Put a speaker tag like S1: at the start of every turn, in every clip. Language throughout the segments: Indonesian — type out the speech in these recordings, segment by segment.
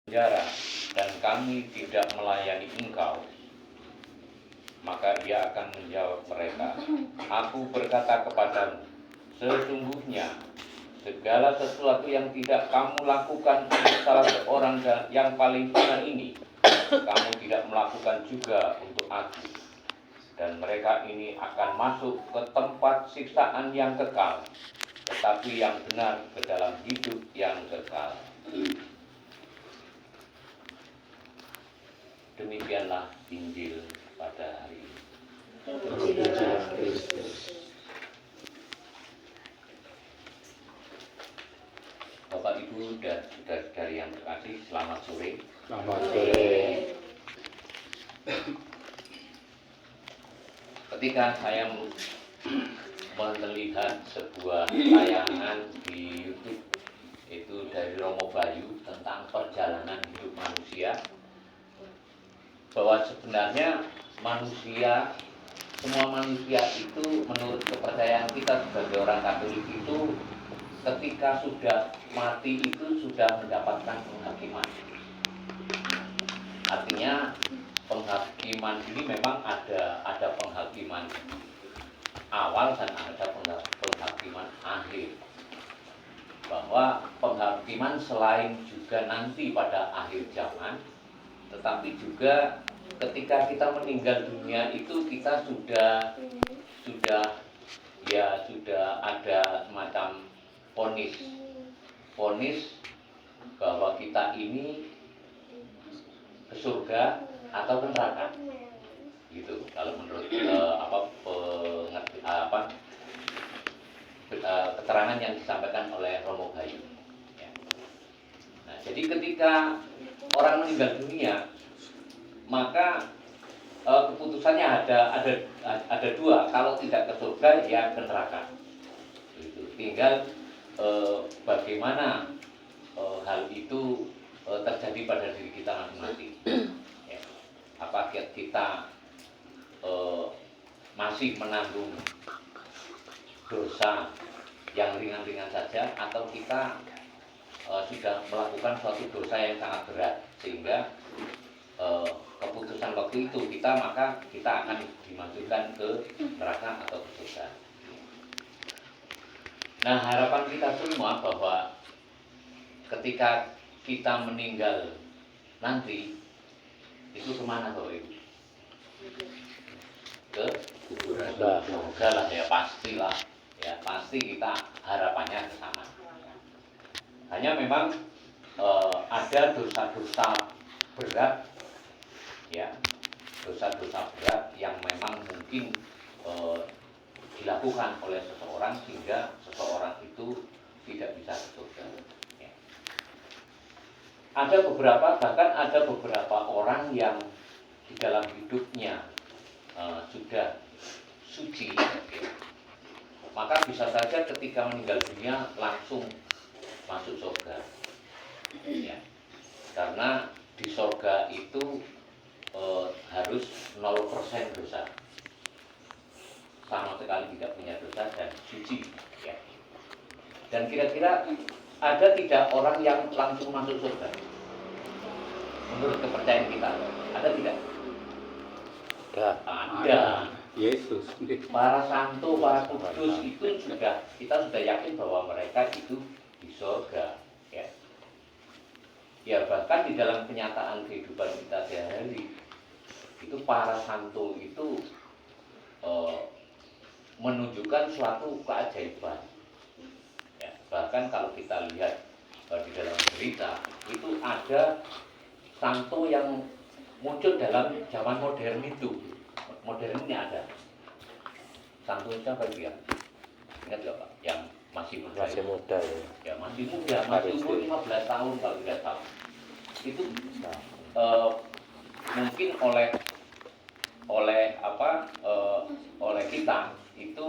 S1: penjara dan kami tidak melayani engkau, maka ia akan menjawab mereka, aku berkata kepadamu, sesungguhnya segala sesuatu yang tidak kamu lakukan untuk salah seorang yang paling hina ini, kamu tidak melakukan juga untuk aku. Dan mereka ini akan masuk ke tempat siksaan yang kekal, tetapi yang benar ke dalam hidup yang kekal. Demikianlah Injil pada hari ini. Bapak, Ibu, dan saudara-saudari yang terkasih, selamat sore.
S2: Selamat sore.
S1: Ketika saya melihat sebuah tayangan di YouTube itu dari Romo Bayu tentang perjalanan hidup manusia, bahwa sebenarnya semua manusia itu menurut kepercayaan kita sebagai orang Katolik itu ketika sudah mati itu sudah mendapatkan penghakiman. Artinya penghakiman ini memang ada penghakiman awal dan ada penghakiman akhir. Bahwa penghakiman selain juga nanti pada akhir zaman, tetapi juga ketika kita meninggal dunia itu kita sudah ada semacam vonis bahwa kita ini ke surga atau ke neraka, gitu. Kalau menurut keterangan yang disampaikan oleh Romo Bayu. Ya. Nah, jadi ketika orang meninggal dunia, maka keputusannya ada dua. Kalau tidak ke surga, ya ke neraka. Gitu. Tinggal bagaimana hal itu terjadi pada diri kita masing-masing. Ya. Apakah kita masih menanggung dosa yang ringan-ringan saja, atau kita sudah melakukan suatu dosa yang sangat berat, sehingga keputusan waktu itu maka kita akan dimasukkan ke neraka atau ke surga. Nah, harapan kita semua bahwa ketika kita meninggal nanti itu kemana, Bapak Ibu? Ke surga lah, ya pastilah. Ya pasti kita harapannya ke sana. Hanya memang ada dosa-dosa berat, ya, dosa-dosa berat yang memang mungkin dilakukan oleh seseorang sehingga seseorang itu tidak bisa ke surga. Ya. Bahkan ada beberapa orang yang di dalam hidupnya sudah suci, ya. Maka bisa saja ketika meninggal dunia langsung masuk surga. Ya. Karena di surga itu harus 0% dosa, sama sekali tidak punya dosa dan suci. Ya. Dan kira-kira ada tidak orang yang langsung masuk surga? Menurut kepercayaan kita, ada tidak? Ada.
S2: Yesus.
S1: Para santo, para kudus itu kita sudah yakin bahwa mereka itu di surga. Ya. Ya, bahkan di dalam kenyataan kehidupan kita sehari-hari itu para santo itu menunjukkan suatu keajaiban. Ya, bahkan kalau kita lihat di dalam berita itu ada santo yang muncul dalam zaman modern itu. Modern ini ada. Santo siapa itu ya? Ingat nggak Pak? Yang masih muda.
S2: Masih muda ya.
S1: Ya masih muda, masih umur 15 tahun kalau tidak salah. Itu mungkin oleh kita itu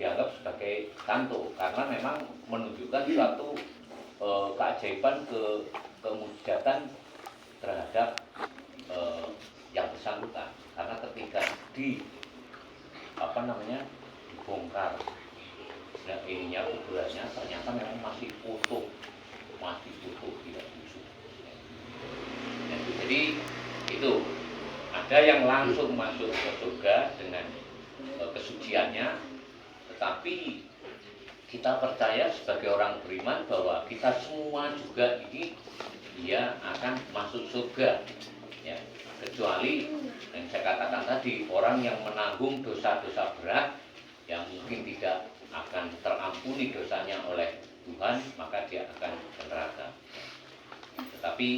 S1: dianggap sebagai santo karena memang menunjukkan suatu keajaiban kemujizatan terhadap yang bersangkutan. Karena ketika dibongkar kuburannya ternyata memang masih utuh, tidak busuk. ada yang langsung masuk ke surga dengan kesuciannya, tetapi kita percaya sebagai orang beriman bahwa kita semua juga ini dia akan masuk surga, ya, kecuali yang saya katakan tadi, orang yang menanggung dosa-dosa berat yang mungkin tidak akan terampuni dosanya oleh Tuhan, maka dia akan ke neraka. Tetapi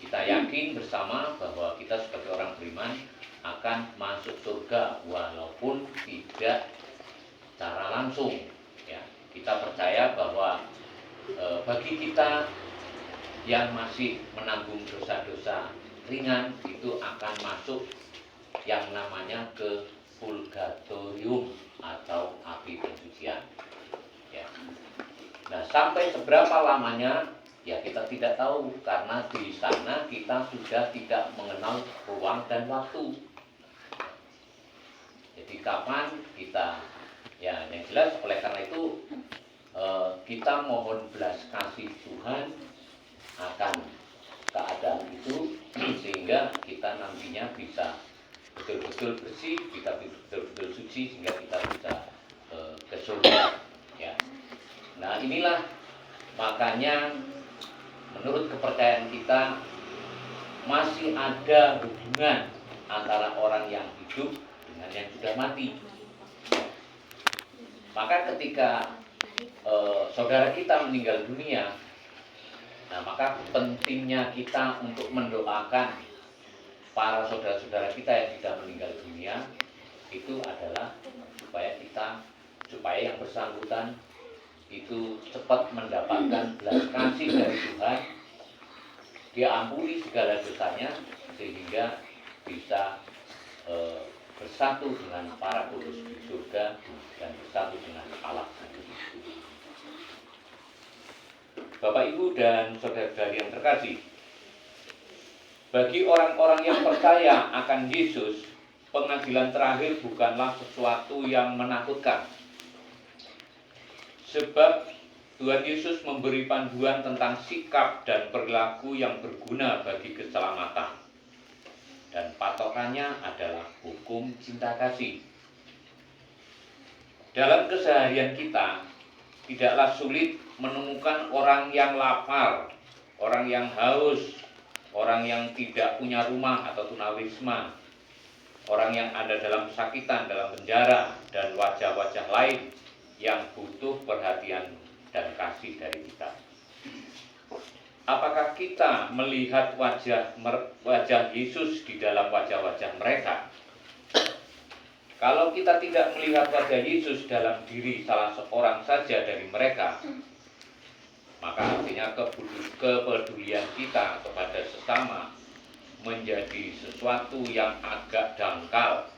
S1: kita yakin bersama bahwa kita sebagai orang beriman akan masuk surga walaupun tidak secara langsung, ya. Kita percaya bahwa bagi kita yang masih menanggung dosa-dosa ringan itu akan masuk yang namanya ke purgatorium atau api pencucian, ya. Nah, sampai seberapa lamanya ya kita tidak tahu, karena di sana kita sudah tidak mengenal ruang dan waktu. Jadi kapan kita, ya yang jelas oleh karena itu kita mohon belas kasih Tuhan akan keadaan itu sehingga kita nantinya bisa betul-betul bersih, kita betul-betul suci sehingga kita bisa ke surga, ya. Nah, inilah makanya menurut kepercayaan kita masih ada hubungan antara orang yang hidup dengan yang sudah mati. Maka ketika saudara kita meninggal dunia, nah maka pentingnya kita untuk mendoakan para saudara-saudara kita yang sudah meninggal dunia itu adalah supaya yang bersangkutan itu cepat mendapatkan belas kasih dari Tuhan, dia ampuni segala dosanya sehingga bisa bersatu dengan para kudus di surga dan bersatu dengan Allah sendiri. Bapak, Ibu, dan saudara-saudari yang terkasih, bagi orang-orang yang percaya akan Yesus, pengadilan terakhir bukanlah sesuatu yang menakutkan. Sebab Tuhan Yesus memberi panduan tentang sikap dan perilaku yang berguna bagi keselamatan. Dan patokannya adalah hukum cinta kasih. Dalam keseharian kita, tidaklah sulit menemukan orang yang lapar, orang yang haus, orang yang tidak punya rumah atau tunawisma, orang yang ada dalam kesakitan, dalam penjara, dan wajah-wajah lain yang butuh perhatian dan kasih dari kita. Apakah kita melihat wajah Yesus di dalam wajah-wajah mereka? Kalau kita tidak melihat wajah Yesus dalam diri salah seorang saja dari mereka, maka artinya kepedulian kita kepada sesama menjadi sesuatu yang agak dangkal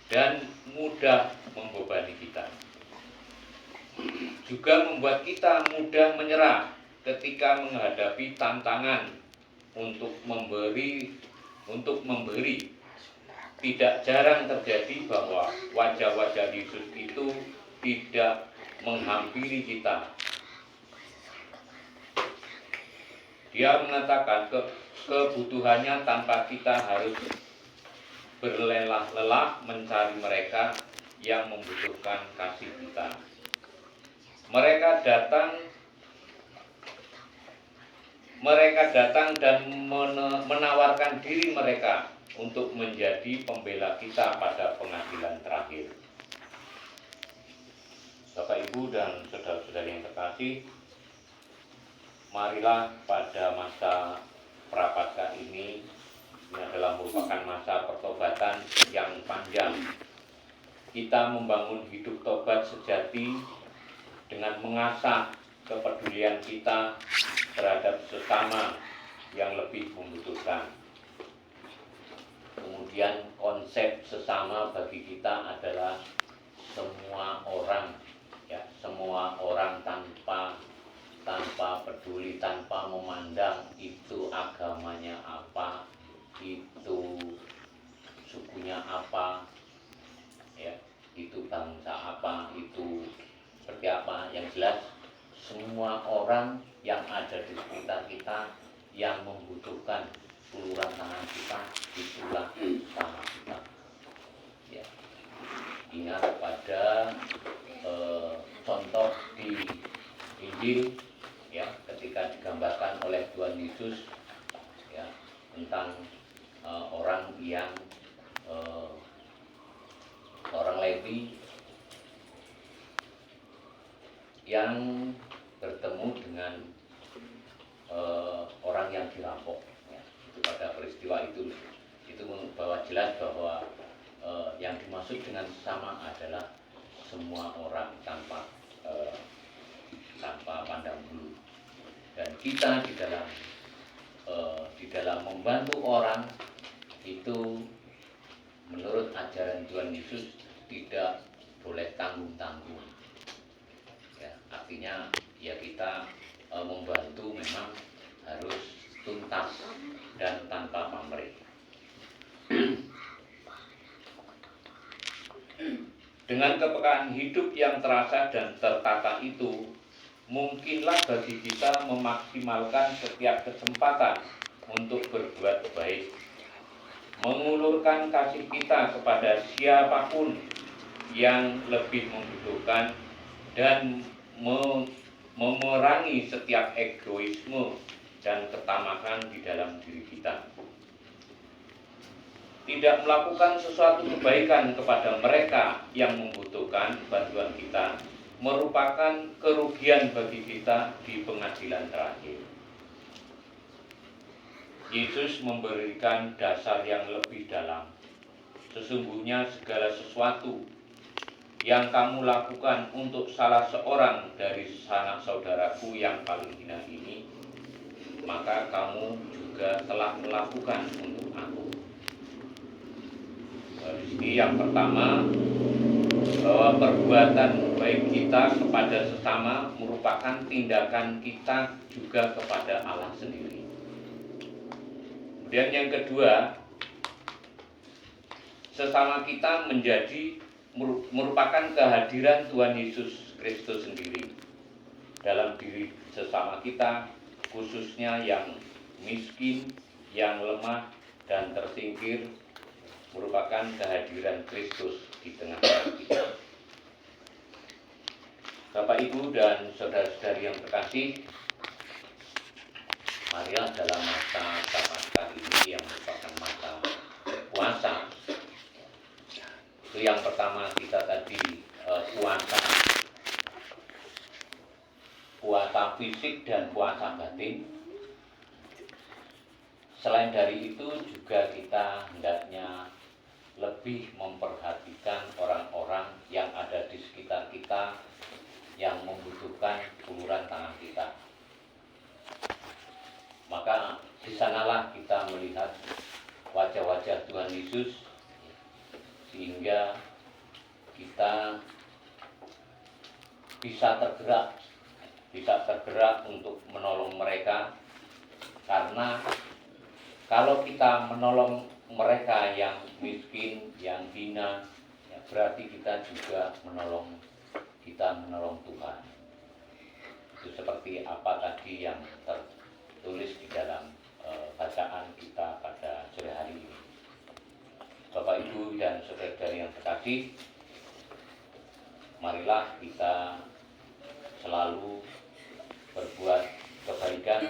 S1: dan mudah membebani kita. Juga membuat kita mudah menyerah ketika menghadapi tantangan untuk memberi. Tidak jarang terjadi bahwa wajah-wajah Yesus itu tidak menghampiri kita. Dia mengatakan kebutuhannya tanpa kita harus berlelah-lelah mencari mereka yang membutuhkan kasih kita. Mereka datang dan menawarkan diri mereka untuk menjadi pembela kita pada pengadilan terakhir. Bapak, Ibu, dan saudara-saudari yang terkasih, marilah pada masa Prapaskah ini adalah merupakan masa pertobatan yang panjang. Kita membangun hidup tobat sejati dengan mengasah kepedulian kita terhadap sesama yang lebih membutuhkan. Kemudian konsep sesama bagi kita adalah semua orang, ya, semua orang tanpa peduli, tanpa memandang itu agamanya apa, itu sukunya apa, ya, itu bangsa apa, itu seperti apa. Yang jelas semua orang yang ada di sekitar kita yang membutuhkan uluran tangan kita, itulah Injil ya, ketika digambarkan oleh Tuhan Yesus ya, tentang orang yang orang Lewi yang bertemu dengan orang yang dirampok ya. Itu pada peristiwa itu membawa jelas bahwa yang dimaksud dengan sesama adalah semua orang tanpa pandang bulu. Dan kita di dalam membantu orang itu menurut ajaran Tuhan Yesus tidak boleh tanggung-tanggung. Ya, artinya ya kita membantu memang harus tuntas dan tanpa pamrih. Dengan kepekaan hidup yang terasa dan tertata itu, mungkinlah bagi kita memaksimalkan setiap kesempatan untuk berbuat baik, mengulurkan kasih kita kepada siapapun yang lebih membutuhkan, dan memerangi setiap egoisme dan ketamakan di dalam diri kita. Tidak melakukan sesuatu kebaikan kepada mereka yang membutuhkan bantuan kita merupakan kerugian bagi kita di pengadilan terakhir. Yesus memberikan dasar yang lebih dalam. Sesungguhnya segala sesuatu yang kamu lakukan untuk salah seorang dari sanak saudaraku yang paling hina ini, maka kamu juga telah melakukan untuk aku. Di sini yang pertama, bahwa perbuatan baik kita kepada sesama merupakan tindakan kita juga kepada Allah sendiri. Kemudian yang kedua, sesama kita merupakan kehadiran Tuhan Yesus Kristus sendiri dalam diri sesama kita, khususnya yang miskin, yang lemah dan tersingkir, merupakan kehadiran Kristus di tengah-tengah kita. Bapak, Ibu, dan saudara-saudari yang terkasih, marilah dalam masa Paskah ini yang merupakan masa puasa. Itu yang pertama kita tadi puasa fisik dan puasa batin. Selain dari itu juga kita hendaknya lebih memperhatikan orang-orang yang ada di sekitar kita yang membutuhkan uluran tangan kita. Maka di sanalah kita melihat wajah-wajah Tuhan Yesus, sehingga kita bisa tergerak untuk menolong mereka. Karena kalau kita menolong mereka yang miskin, yang hina, ya berarti kita juga menolong Tuhan. Itu seperti apa tadi yang tertulis di dalam bacaan kita pada sore hari ini. Bapak, Ibu, dan saudara-saudari yang terkasih, marilah kita selalu berbuat kebaikan.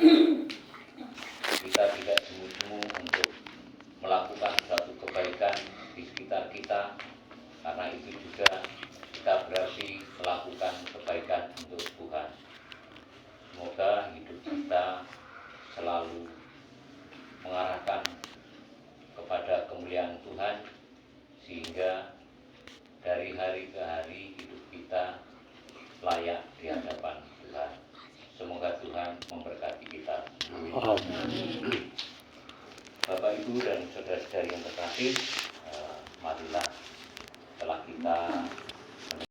S1: Kita tidak jemu-jemu untuk melakukan suatu kebaikan di sekitar kita, karena itu juga kita berarti melakukan kebaikan untuk Tuhan. Semoga hidup kita selalu mengarahkan kepada kemuliaan Tuhan, sehingga dari hari ke hari hidup kita layak di hadapan Tuhan. Semoga Tuhan memberkati kita. Amin. Bapak, Ibu, dan saudara-saudari yang terkasih, marilah setelah kita